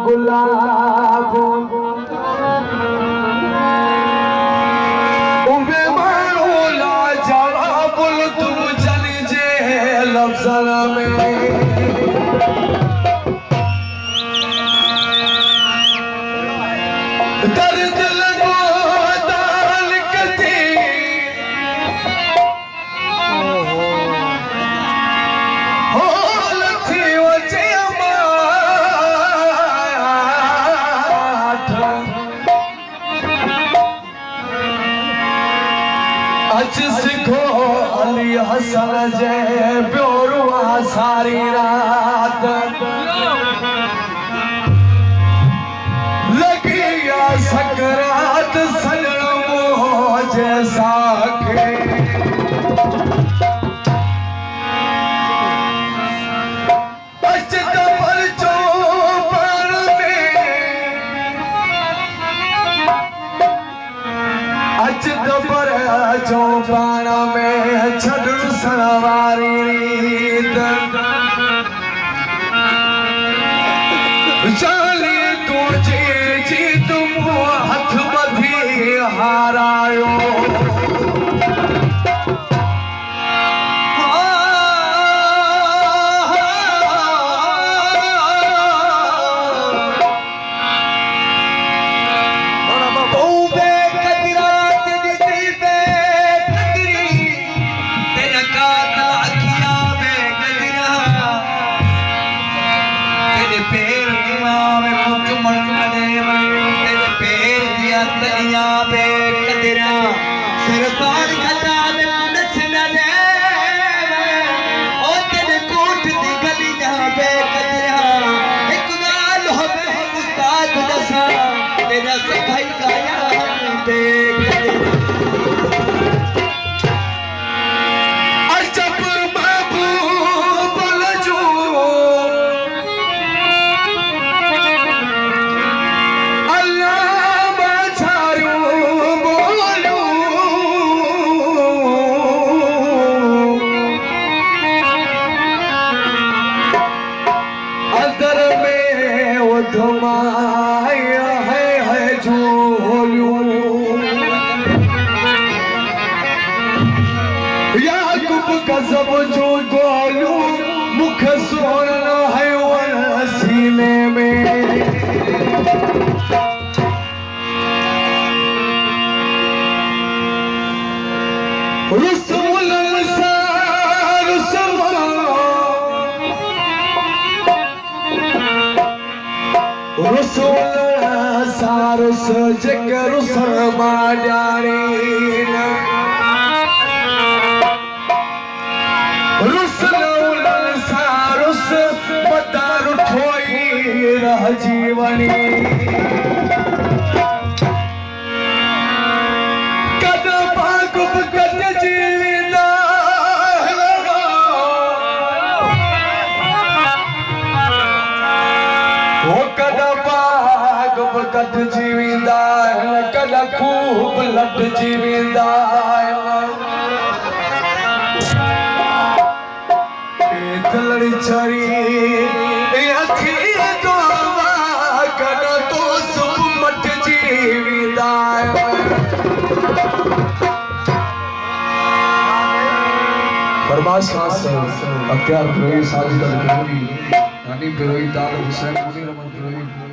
गुलाब ube मानो ला जवाब तू जली जे लफ्ज़न में दर्द लगो दाल कती हो लथी वचे माठ अच सिखो अली हसन जे प्योरुआ सारी रात सकरात सलमो जैसा के अचत पर चौपान में अचत पर चौपान में छड़ सवारी रीत चाली तुझे जी तुम हथ बधी हारायो सरकार खता में नच न ले ओ तेरे कोठ दी गली जहां पे कदरा एक गाल हो बे उस्ताद दसा तेरा सफाई का यार पे अजब महबूब लजो अल्लाह बचारू अदर में वो धुमाया है झोलू याकूब गजब जो गोलू मुख सोना है वन सीने में रसूल रसूल सारस जगर सर्मा जानीन रसूल सारस बदार ठोई रह जीवनी कद भागुब कद जीविना वो कद कट जीविंदा कद खूब लट जीविंदा दिलड़ी छरी अखी तो कद तो सुब मट जीविंदा फरमाश अख्तियार फिरोई साजिद अल फिरोई नानी फिरोई दाल हुसैन मुनीर अहमद फिरोई